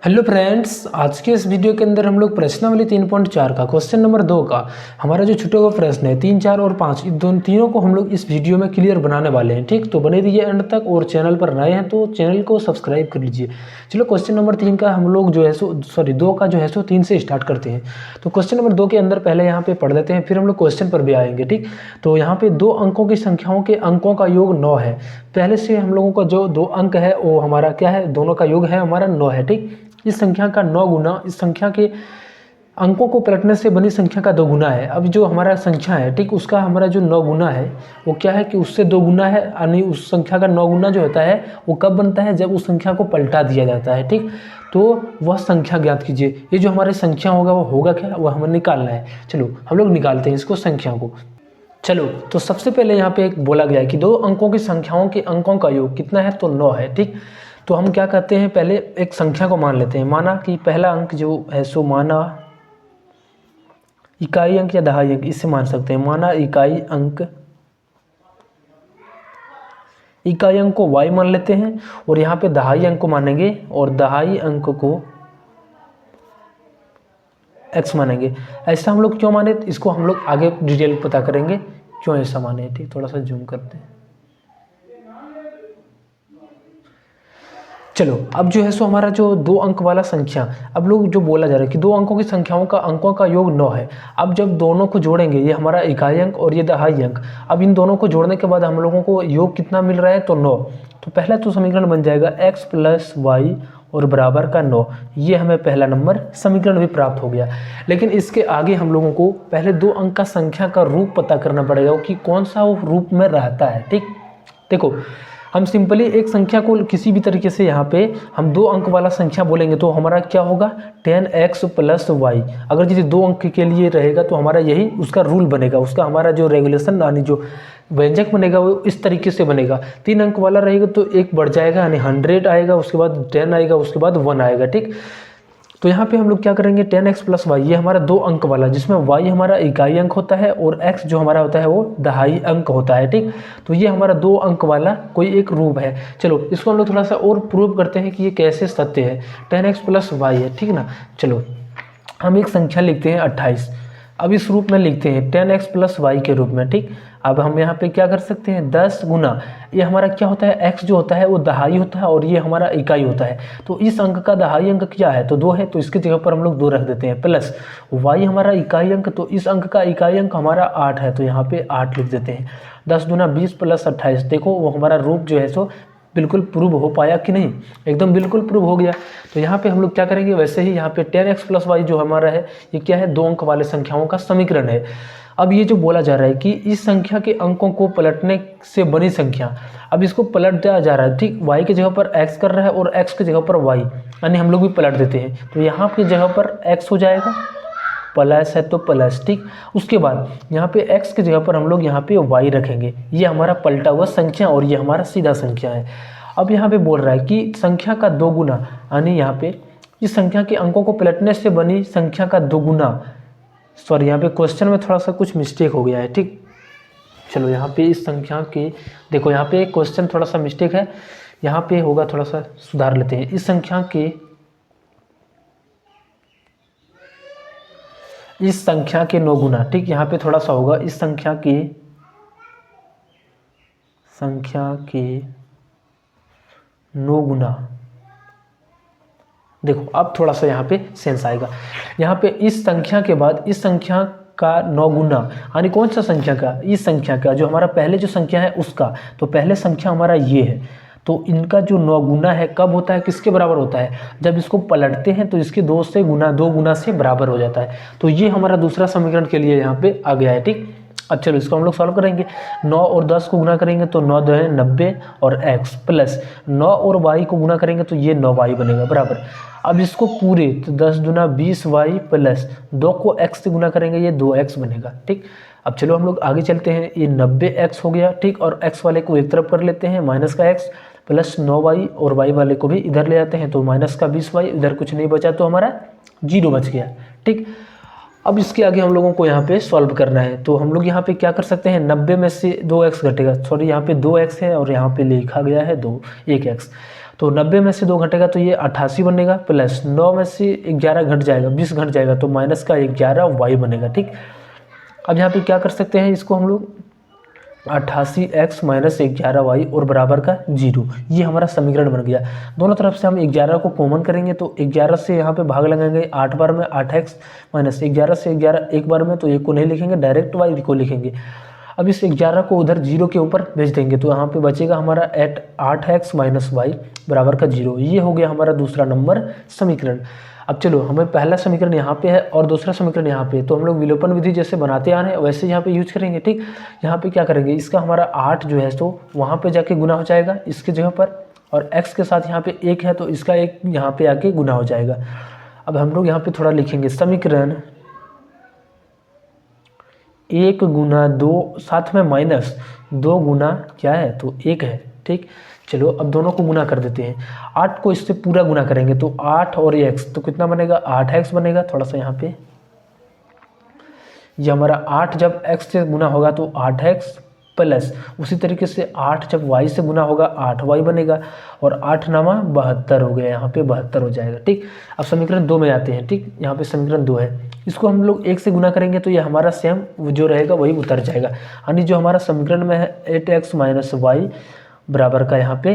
Hello friends, आज के इस वीडियो के अंदर हम लोग प्रश्नावली 3.4 का क्वेश्चन नंबर 2 का हमारा जो छूटा हुआ प्रश्न है 3, 4 और 5 इन तीनों को हम लोग इस वीडियो में क्लियर बनाने वाले हैं। ठीक, तो बने रहिए एंड तक और चैनल पर नए हैं तो चैनल को सब्सक्राइब कर लीजिए। चलो क्वेश्चन नंबर 3 का हम लोग जो है सो 2 का जो है सो 3 से स्टार्ट करते हैं। तो क्वेश्चन नंबर 2 के अंदर पहले यहाँ पे पढ़ लेते हैं, फिर हम लोग क्वेश्चन पर भी आएंगे। ठीक, तो यहाँ पे 2 अंकों की संख्याओं के अंकों का योग 9 है। पहले से हम लोगों का जो 2 अंक है वो हमारा क्या है, दोनों का योग है हमारा 9 है। ठीक, इस संख्या का 9 गुना इस संख्या के अंकों को पलटने से बनी संख्या का 2 गुना है। अब जो हमारा संख्या है, ठीक, उसका हमारा जो 9 गुना है वो क्या है कि उससे 2 गुना है, यानी उस संख्या का 9 गुना जो होता है वो कब बनता है, जब उस संख्या को पलटा दिया जाता है। ठीक, तो वह संख्या ज्ञात कीजिए। ये जो हमारी संख्या होगा वो होगा क्या, वह हमें निकालना है। चलो हम लोग निकालते हैं इसको, संख्या को। चलो तो सबसे पहले यहाँ पे एक बोला गया है कि 2 अंकों की संख्याओं के अंकों का योग कितना है, तो 9 है। ठीक, तो हम क्या करते हैं, पहले एक संख्या को मान लेते हैं। माना कि पहला अंक जो है सो माना इकाई अंक या दहाई अंक, इससे मान सकते हैं। माना इकाई अंक को y मान लेते हैं और यहाँ पे दहाई अंक को मानेंगे और दहाई अंक को x मानेंगे। ऐसा हम लोग क्यों माने, इसको हम लोग आगे डिटेल पता करेंगे क्यों ऐसा माने। ठीक, थोड़ा सा जूम करते हैं। चलो अब जो है सो हमारा जो 2 अंक वाला संख्या, अब लोग जो बोला जा रहा है कि 2 अंकों की संख्याओं का अंकों का योग 9 है। अब जब दोनों को जोड़ेंगे, ये हमारा इकाई अंक और ये दहाई अंक, अब इन दोनों को जोड़ने के बाद हम लोगों को योग कितना मिल रहा है, तो 9। तो पहला तो समीकरण बन जाएगा x प्लस वाई और बराबर का 9। ये हमें पहला नंबर समीकरण भी प्राप्त हो गया। लेकिन इसके आगे हम लोगों को पहले 2 अंक का संख्या का रूप पता करना पड़ेगा कि कौन सा वो रूप में रहता है। ठीक, देखो हम सिंपली एक संख्या को किसी भी तरीके से यहाँ पे हम 2 अंक वाला संख्या बोलेंगे तो हमारा क्या होगा, 10x प्लस वाई। अगर यदि 2 अंक के लिए रहेगा तो हमारा यही उसका रूल बनेगा, उसका हमारा जो रेगुलेशन यानी जो व्यंजक बनेगा वो इस तरीके से बनेगा। 3 अंक वाला रहेगा तो 1 बढ़ जाएगा, यानी 100 आएगा, उसके बाद 10 आएगा, उसके बाद 1 आएगा। ठीक, तो यहाँ पे हम लोग क्या करेंगे, 10x प्लस वाई, ये हमारा 2 अंक वाला, जिसमें y हमारा इकाई अंक होता है और x जो हमारा होता है वो दहाई अंक होता है। ठीक, तो ये हमारा 2 अंक वाला कोई एक रूप है। चलो इसको हम लोग थोड़ा सा और प्रूव करते हैं कि ये कैसे सत्य है। 10x प्लस वाई है, ठीक ना। चलो हम एक संख्या लिखते हैं 28। अब इस रूप में लिखते हैं 10x प्लस वाई के रूप में। ठीक, अब हम यहाँ पे क्या कर सकते हैं, 10 गुना, ये हमारा क्या होता है, x जो होता है वो दहाई होता है और ये हमारा इकाई होता है। तो इस अंक का दहाई अंक क्या है, तो 2 है, तो इसकी जगह पर हम लोग 2 रख देते हैं। प्लस y हमारा इकाई अंक, तो इस अंक का इकाई अंक हमारा 8 है, तो यहाँ पे 8 लिख देते हैं। 10 दूना 20 प्लस 28, देखो वो हमारा रूप जो है सो बिल्कुल प्रूव हो पाया कि नहीं, एकदम बिल्कुल प्रूव हो गया। तो यहाँ पे हम लोग क्या करेंगे, वैसे ही यहाँ पे 10x प्लस वाई जो हमारा है ये क्या है, 2 अंक वाले संख्याओं का समीकरण है। अब ये जो बोला जा रहा है कि इस संख्या के अंकों को पलटने से बनी संख्या, अब इसको पलट दिया जा रहा है। ठीक, y की जगह पर x कर रहा है और x की जगह पर y, यानी हम लोग भी पलट देते हैं। तो यहाँ की जगह पर x हो जाएगा, प्लस है तो प्लस। ठीक, उसके बाद यहाँ पे x की जगह पर हम लोग यहाँ पे y रखेंगे। ये हमारा पलटा हुआ संख्या और ये हमारा सीधा संख्या है। अब यहाँ पे बोल रहा है कि संख्या का 2 गुना, यानी यहाँ पे इस संख्या के अंकों को पलटने से बनी संख्या का 2 गुना, सॉरी यहाँ पे क्वेश्चन में थोड़ा सा कुछ मिस्टेक हो गया है। ठीक, चलो यहाँ पे इस संख्या के, देखो यहाँ पे क्वेश्चन थोड़ा सा मिस्टेक है, यहाँ पे होगा, थोड़ा सा सुधार लेते हैं। इस संख्या के 9 गुना, ठीक, यहाँ पे थोड़ा सा होगा, इस संख्या के 9 गुना। देखो अब थोड़ा सा यहाँ पे सेंस आएगा। यहाँ पे इस संख्या के बाद इस संख्या का 9 गुना, यानी कौन सा संख्या का, इस संख्या का, जो हमारा पहले जो संख्या है उसका। तो पहले संख्या हमारा ये है, तो इनका जो 9 गुना है कब होता है, किसके बराबर होता है, जब इसको पलटते हैं तो इसके 2 गुना से बराबर हो जाता है। तो ये हमारा दूसरा समीकरण के लिए यहाँ पे आ गया है। ठीक, अब चलो इसको हम लोग सॉल्व करेंगे। 9 और 10 को गुना करेंगे तो 9 2 है 90 और x प्लस 9 और y को गुना करेंगे तो ये 9y बनेगा बराबर। अब इसको पूरे, तो 10 दूना 20y प्लस 2 को x से गुना करेंगे, ये 2x बनेगा। ठीक, अब चलो हम लोग आगे चलते हैं। ये 90x हो गया। ठीक, और x वाले को एक तरफ कर लेते हैं, माइनस का x प्लस 9y और y वाले को भी इधर ले जाते हैं, तो माइनस का 20y, इधर कुछ नहीं बचा तो हमारा 0 बच गया। ठीक, अब इसके आगे हम लोगों को यहाँ पे सॉल्व करना है। तो हम लोग यहाँ पे क्या कर सकते हैं, 90 में से 2x घटेगा, सॉरी यहाँ पे 2x है और यहाँ पे लिखा गया है 1x। तो 90 में से 2 घटेगा तो ये 88 बनेगा, प्लस 9 में से 11 घट जाएगा, 20 घट जाएगा तो माइनस का 11 वाई बनेगा। ठीक, अब यहाँ पे क्या कर सकते हैं इसको हम लोग 88x माइनस 11y और बराबर का 0, ये हमारा समीकरण बन गया। दोनों तरफ से हम 11 को कॉमन करेंगे तो 11 से यहाँ पे भाग लगाएंगे 8 बार में 8x माइनस 11 से 11 एक बार में, तो एक को नहीं लिखेंगे, डायरेक्ट y को लिखेंगे। अब इस 11 को उधर 0 के ऊपर भेज देंगे तो यहाँ पे बचेगा हमारा 8x माइनस वाई बराबर का 0। ये हो गया हमारा दूसरा नंबर समीकरण। अब चलो, हमें पहला समीकरण यहाँ पे है और दूसरा समीकरण यहाँ पे, तो हम लोग विलोपन विधि जैसे बनाते आ रहे हैं वैसे यहाँ पे यूज करेंगे। ठीक, यहाँ पे क्या करेंगे, इसका हमारा 8 जो है तो वहाँ पे जाके गुना हो जाएगा इसके जगह पर, और x के साथ यहाँ पे 1 है तो इसका 1 यहाँ पे आके गुना हो जाएगा। अब हम लोग यहाँ पे थोड़ा लिखेंगे, समीकरण 1 गुना 2 साथ में माइनस 2 गुना क्या है तो 1 है। ठीक, चलो अब दोनों को गुना कर देते हैं, 8 को इससे पूरा गुना करेंगे तो 8 और ये x तो कितना बनेगा 8x बनेगा। थोड़ा सा यहाँ पे ये हमारा 8 जब x से गुना होगा तो 8x प्लस उसी तरीके से 8 जब y से गुना होगा 8y बनेगा, और 8 नामा 72 हो गया, यहाँ पे 72 हो जाएगा। ठीक, अब समीकरण 2 में आते हैं। ठीक, यहाँ पे समीकरण 2 है, इसको हम लोग 1 से गुना करेंगे तो ये हमारा सेम जो रहेगा वही उतर जाएगा, यानी जो हमारा समीकरण में है 8x माइनस वाई बराबर का यहाँ पे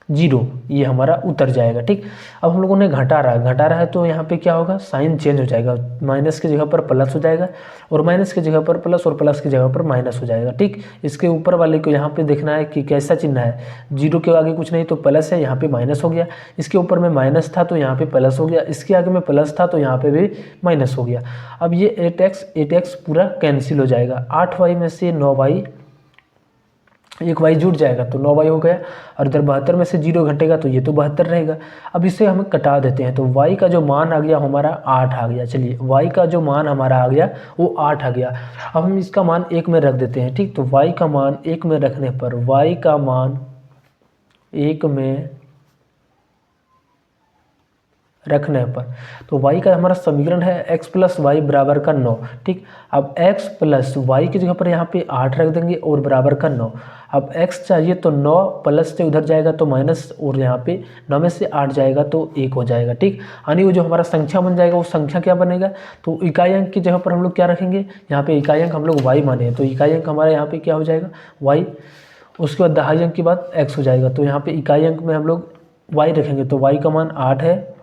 0, ये हमारा उतर जाएगा। ठीक, अब हम लोगों ने घटा रहा है तो यहाँ पे क्या होगा, साइन चेंज हो जाएगा, माइनस की जगह पर प्लस हो जाएगा और माइनस की जगह पर प्लस और प्लस की जगह पर माइनस हो जाएगा। ठीक, इसके ऊपर वाले को यहाँ पे देखना है कि कैसा चिन्ह है, 0 के आगे कुछ नहीं तो प्लस है, यहाँ पे माइनस हो गया, इसके ऊपर में माइनस था तो यहाँ पे प्लस हो गया, इसके आगे में प्लस था तो यहाँ पे भी माइनस हो गया। अब ये 8x पूरा कैंसिल हो जाएगा, 8y में से 9y, एक y जुड़ जाएगा तो 9y हो गया, और इधर 72 में से 0 घटेगा तो ये तो 72 रहेगा। अब इसे हम कटा देते हैं तो y का जो मान आ गया हमारा 8 आ गया। चलिए, y का जो मान हमारा आ गया वो 8 आ गया। अब हम इसका मान 1 में रख देते हैं। ठीक, तो y का मान 1 में रखने पर, y का मान 1 में रखने पर, तो y का हमारा समीकरण है x प्लस वाई बराबर का 9। ठीक, अब x प्लस वाई की जगह पर यहाँ पे 8 रख देंगे और बराबर का 9। अब x चाहिए तो 9 प्लस से उधर जाएगा तो माइनस, और यहाँ पे 9 में से 8 जाएगा तो 1 हो जाएगा। ठीक, यानी वो जो हमारा संख्या बन जाएगा वो संख्या क्या बनेगा, तो इकाई अंक की जगह पर हम लोग क्या रखेंगे, यहाँ पे इकाई अंक हम लोग y माने हैं तो इकाई अंक हमारा यहाँ पे क्या हो जाएगा y, उसके बाद दहाई अंक की बात x हो जाएगा, तो यहाँ पे इकाई अंक में हम लोग y रखेंगे तो y का मान 8 है,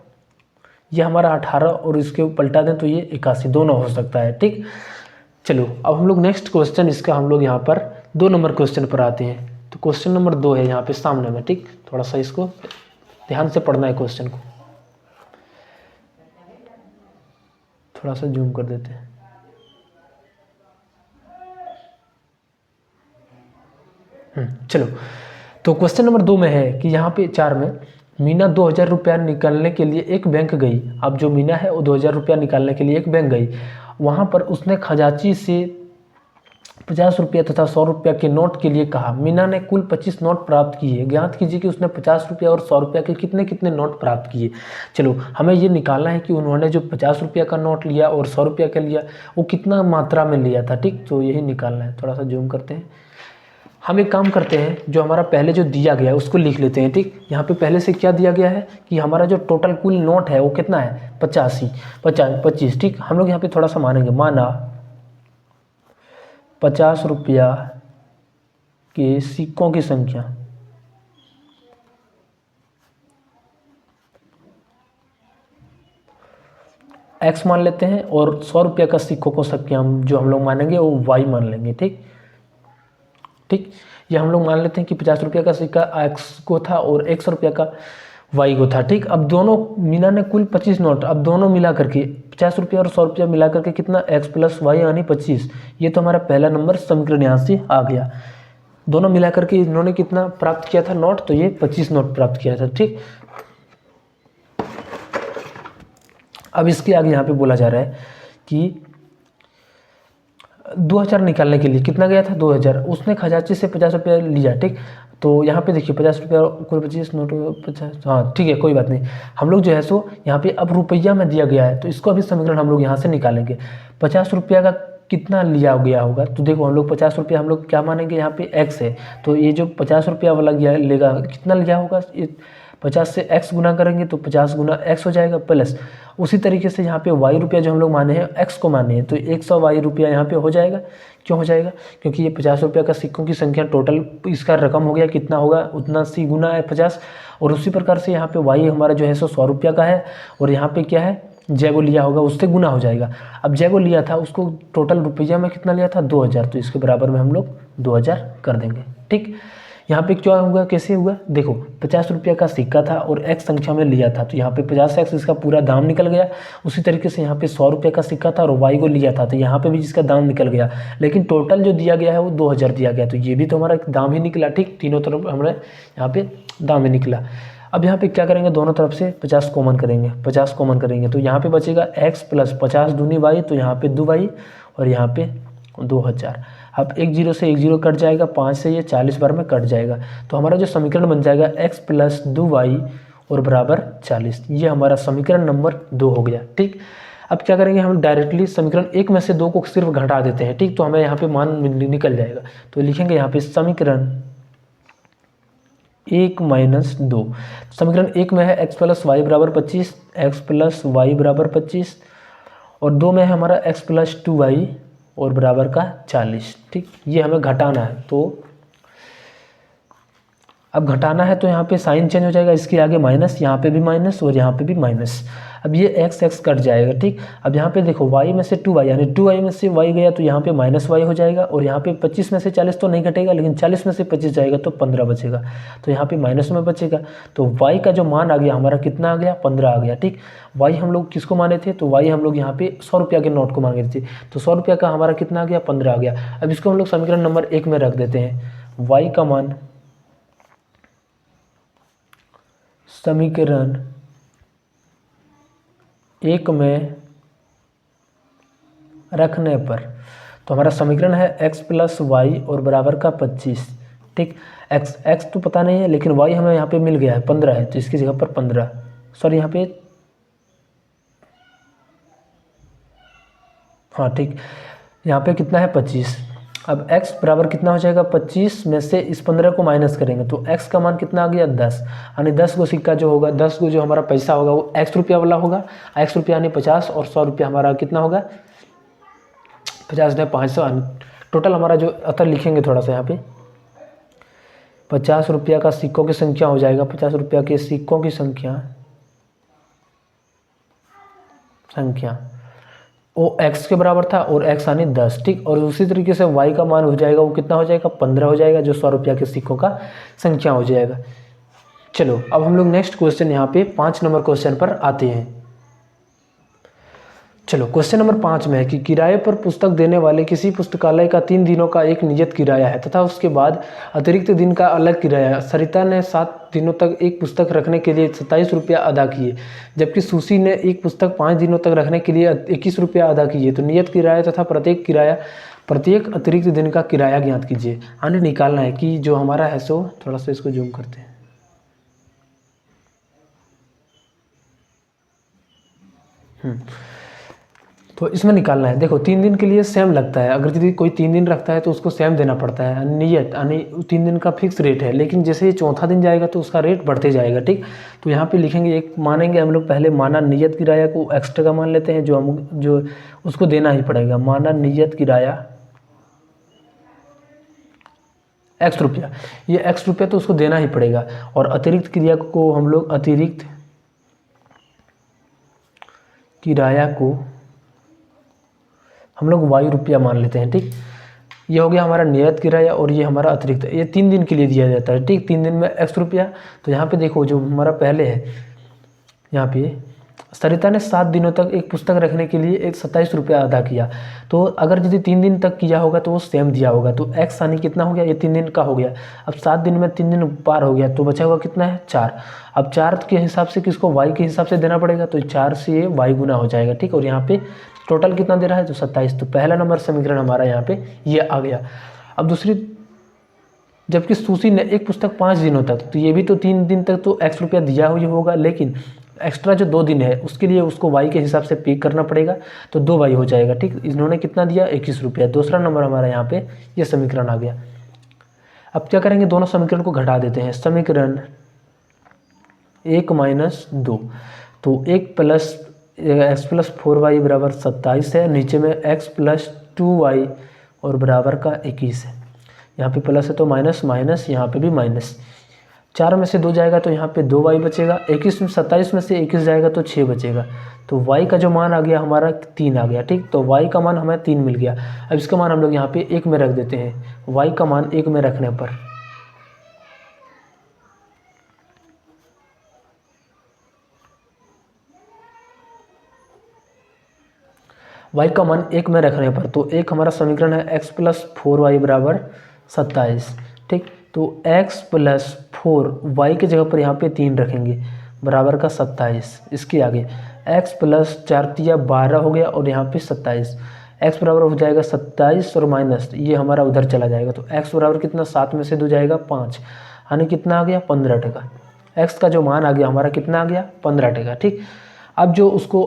ये हमारा 18 और इसके पलटा दें तो ये 81, दोनों हो सकता है। ठीक, चलो अब हम लोग नेक्स्ट क्वेश्चन इसका हम लोग यहाँ पर 2 नंबर क्वेश्चन पर आते हैं। तो क्वेश्चन नंबर 2 है यहाँ पे सामने में। ठीक, थोड़ा सा इसको ध्यान से पढ़ना है क्वेश्चन को, थोड़ा सा जूम कर देते हैं। चलो, तो क्वेश्चन नंबर 2 में है कि यहाँ पे 4 में मीना 2000 रुपया निकालने के लिए एक बैंक गई। अब जो मीना है वो 2000 रुपया निकालने के लिए एक बैंक गई, वहाँ पर उसने खजांची से 50 रुपया तथा 100 रुपया के नोट के लिए कहा। मीना ने कुल 25 नोट प्राप्त किए, ज्ञात कीजिए कि उसने 50 रुपया और 100 रुपया के कितने कितने नोट प्राप्त किए। चलो, हमें ये निकालना है कि उन्होंने जो 50 रुपया का नोट लिया और 100 रुपया का लिया वो कितना मात्रा में लिया था। ठीक, तो यही निकालना है। थोड़ा सा जूम करते हैं। हम एक काम करते हैं, जो हमारा पहले जो दिया गया है उसको लिख लेते हैं। ठीक, यहाँ पे पहले से क्या दिया गया है कि हमारा जो टोटल कुल नोट है वो कितना है 25। ठीक, हम लोग यहाँ पे थोड़ा सा मानेंगे, माना 50 रुपया के सिक्कों की संख्या x मान लेते हैं, और 100 रुपया का सिक्कों को संख्या जो हम लोग मानेंगे वो y मान लेंगे। ठीक, ये हम लोग मान लेते हैं कि 50 रुपया का सिक्का x को था और 100 रुपया का y को था। ठीक, अब दोनों मीना ने कुल 25 नोट, अब दोनों मिला करके 50 रुपया और 100 रुपया मिला करके कितना x प्लस वाई यानी 25, ये तो हमारा पहला नंबर समीकरण यहाँ से आ गया। दोनों मिला करके इन्होंने कितना प्राप्त किया था नोट, तो ये 25 नोट प्राप्त किया था। ठीक, अब इसके आगे यहाँ पे बोला जा रहा है कि 2000 निकालने के लिए कितना गया था 2000, उसने खजांची से 50 रुपया लिया। ठीक, तो यहाँ पे देखिए 50 रुपया कुल 25 नोट 50, हाँ ठीक है कोई बात नहीं। हम लोग जो है सो यहाँ पे अब रुपया में दिया गया है तो इसको अभी समीकरण हम लोग यहाँ से निकालेंगे। 50 रुपया का कितना लिया गया होगा, तो देखो हम लोग 50 रुपया हम लोग क्या मानेंगे, यहाँ पे x है, तो ये जो 50 रुपया वाला गया लेगा कितना लिया होगा, 50 से x गुना करेंगे तो 50 गुना x हो जाएगा, प्लस उसी तरीके से यहाँ पे y रुपया जो हम लोग माने हैं x को माने हैं, तो 100 y रुपया यहाँ पे हो जाएगा। क्यों हो जाएगा, क्योंकि ये 50 रुपया का सिक्कों की संख्या टोटल इसका रकम हो गया, कितना होगा उतना सी गुना है 50, और उसी प्रकार से यहाँ पे y हमारा जो है सो 100 रुपया का है, और यहाँ पे क्या है जय को लिया होगा उससे गुना हो जाएगा। अब जय को लिया था उसको टोटल रुपया में कितना लिया था 2000, तो इसके बराबर में हम लोग 2000 कर देंगे। ठीक, यहाँ पे क्या हुआ, कैसे हुआ, देखो 50 रुपया का सिक्का था और x संख्या में लिया था, तो यहाँ पे 50x इसका पूरा दाम निकल गया। उसी तरीके से यहाँ पे 100 रुपये का सिक्का था और y को लिया था, तो यहाँ पे भी इसका दाम निकल गया, लेकिन टोटल जो दिया गया है वो 2000 दिया गया, तो ये भी तो हमारा दाम ही निकला। ठीक, तीनों तरफ हमारे यहाँ पे दाम ही निकला। अब यहाँ पे क्या करेंगे, दोनों तरफ से 50 कॉमन करेंगे, 50 कॉमन करेंगे तो यहाँ पे बचेगा x प्लस 50 दूनी y, तो यहाँ पे 2y और यहाँ पे 2000। अब एक जीरो से एक जीरो कट जाएगा, 5 से ये 40 बार में कट जाएगा, तो हमारा जो समीकरण बन जाएगा x प्लस 2y और बराबर 40, ये हमारा समीकरण नंबर 2 हो गया। ठीक, अब क्या करेंगे, हम डायरेक्टली समीकरण 1 में से 2 को सिर्फ घटा देते हैं। ठीक, तो हमें यहाँ पे मान निकल जाएगा, तो लिखेंगे यहाँ पे समीकरण 1 माइनस 2। समीकरण 1 में है x प्लस वाई बराबर 25, x प्लस वाई बराबर 25, और 2 में है हमारा x प्लस 2y और बराबर का 40। ठीक, ये हमें घटाना है, तो अब घटाना है तो यहाँ पे साइन चेंज हो जाएगा, इसके आगे माइनस, यहाँ पे भी माइनस और यहाँ पे भी माइनस। अब ये x कट जाएगा। ठीक, अब यहाँ पे देखो y में से 2y यानी 2y में से y गया तो यहाँ पे माइनस y हो जाएगा, और यहाँ पे 25 में से 40 तो नहीं घटेगा, लेकिन 40 में से 25 जाएगा तो 15 बचेगा, तो यहाँ पे माइनस में बचेगा। तो y का जो मान आ गया हमारा कितना आ गया, 15 आ गया। ठीक, y हम लोग किसको माने थे, तो y हम लोग यहाँ पे 100 रुपया के नोट को मांगे थे, तो 100 रुपया का हमारा कितना आ गया, 15 आ गया। अब इसको हम लोग समीकरण नंबर 1 में रख देते हैं, y का मान समीकरण 1 में रखने पर, तो हमारा समीकरण है x प्लस वाई और बराबर का 25। ठीक, x तो पता नहीं है, लेकिन y हमें यहाँ पे मिल गया है 15 है, तो इसकी जगह पर 15, सॉरी यहाँ पे हाँ ठीक, यहाँ पे कितना है 25। अब x बराबर कितना हो जाएगा, 25 में से इस 15 को माइनस करेंगे तो x का मान कितना आ गया 10, यानी 10 को सिक्का जो होगा, 10 को जो हमारा पैसा होगा वो x रुपया वाला होगा, x रुपया यानी 50, और 100 रुपया हमारा कितना होगा 50 ने 500, टोटल हमारा जो अतर लिखेंगे थोड़ा सा यहाँ पे 50 रुपया का सिक्कों की संख्या हो जाएगा, 50 रुपया के सिक्कों की संख्या वो x के बराबर था और x यानी 10। ठीक, और उसी तरीके से y का मान हो जाएगा, वो कितना हो जाएगा 15 हो जाएगा, जो 100 रुपया के सिक्कों का संख्या हो जाएगा। चलो अब हम लोग नेक्स्ट क्वेश्चन यहाँ पे 5 नंबर क्वेश्चन पर आते हैं। चलो क्वेश्चन नंबर 5 में है कि किराए पर पुस्तक देने वाले किसी पुस्तकालय का 3 दिनों का एक नियत किराया है तथा उसके बाद अतिरिक्त दिन का अलग किराया। सरिता ने 7 दिनों तक एक पुस्तक रखने के लिए 27 रुपया अदा किए, जबकि सुशी ने एक पुस्तक 5 दिनों तक रखने के लिए 21 रुपया अदा किए। तो नियत किराया तथा प्रत्येक अतिरिक्त दिन का किराया ज्ञात कीजिए। आने निकालना है कि जो हमारा है सो, थोड़ा सा इसको जूम करते हैं। तो इसमें निकालना है, देखो 3 दिन के लिए सेम लगता है, अगर यदि कोई 3 दिन रखता है तो उसको सेम देना पड़ता है, नियत यानी 3 दिन का फिक्स रेट है, लेकिन जैसे ये चौथा दिन जाएगा तो उसका रेट बढ़ते जाएगा। ठीक, तो यहाँ पे लिखेंगे एक मानेंगे हम लोग, पहले माना नियत किराया को एक्स्ट्रा का मान लेते हैं, जो उसको देना ही पड़ेगा। माना नियत किराया x रुपया, ये x रुपया तो उसको देना ही पड़ेगा, और अतिरिक्त क्रिया को हम लोग अतिरिक्त किराया को हम लोग y रुपया मान लेते हैं। ठीक, ये हो गया हमारा नियत किराया, और ये हमारा अतिरिक्त, ये 3 दिन के लिए दिया जाता है। ठीक, 3 दिन में x रुपया। तो यहाँ पे देखो जो हमारा पहले है, यहाँ पे सरिता ने 7 दिनों तक एक पुस्तक रखने के लिए 27 रुपया अदा किया। तो अगर यदि 3 दिन तक किया होगा तो वो सेम दिया होगा, तो x यानी कितना हो गया, ये 3 दिन का हो गया। अब 7 दिन में 3 दिन पार हो गया तो बचा हुआ कितना है 4। अब 4 के हिसाब से किसको y के हिसाब से देना पड़ेगा, तो 4 से y गुना हो जाएगा। ठीक, और यहाँ पे टोटल कितना दे रहा है, तो 27। तो पहला नंबर समीकरण हमारा यहाँ पे ये आ गया। अब दूसरी, जबकि सुशी ने एक पुस्तक 5 दिनों तक, तो ये भी तो 3 दिन तक तो x रुपया दिया हुआ होगा, लेकिन एक्स्ट्रा जो 2 दिन है उसके लिए उसको वाई के हिसाब से पे करना पड़ेगा, तो 2 वाई हो जाएगा। ठीक, इन्होंने कितना दिया 21 रुपया। दूसरा नंबर हमारा यहाँ पे ये समीकरण आ गया। अब क्या करेंगे, दोनों समीकरण को घटा देते हैं। समीकरण 1 माइनस 2, तो 1 प्लस एक्स प्लस 4y बराबर 27 है, नीचे में x प्लस 2y और बराबर का 21 है। यहाँ पे प्लस है तो माइनस माइनस, यहाँ पे भी माइनस। 4 में से 2 जाएगा तो यहाँ पे 2y बचेगा। 27 में से 21 जाएगा तो 6 बचेगा। तो y का जो मान आ गया हमारा 3 आ गया। ठीक, तो y का मान हमें 3 मिल गया। अब इसका मान हम लोग यहाँ पे 1 में रख देते हैं। y का मान 1 में रखने पर y का मान 1 में रखने पर, तो एक हमारा समीकरण है x प्लस 4y बराबर 27। ठीक, तो x प्लस 4y की जगह पर यहाँ पे 3 रखेंगे बराबर का 27। इसके आगे x प्लस 4 तिया 12 हो गया और यहाँ पे 27। x बराबर हो जाएगा 27 और माइनस ये हमारा उधर चला जाएगा, तो x बराबर कितना, 7 में से 2 जाएगा 5, यानी कितना आ गया 15 टका। x का जो मान आ गया हमारा कितना आ गया 15 टका। ठीक, अब जो उसको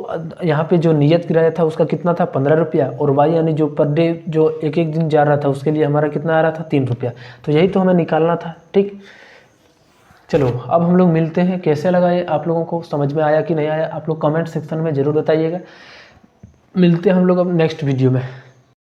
यहाँ पे जो नियत किराया था उसका कितना था 15 रुपया, और वाई यानी जो पर डे जो एक एक दिन जा रहा था उसके लिए हमारा कितना आ रहा था 3 रुपया। तो यही तो हमें निकालना था। ठीक, चलो अब हम लोग मिलते हैं। कैसे लगा ये, आप लोगों को समझ में आया कि नहीं आया, आप लोग कमेंट सेक्शन में ज़रूर बताइएगा। मिलते हैं हम लोग अब नेक्स्ट वीडियो में।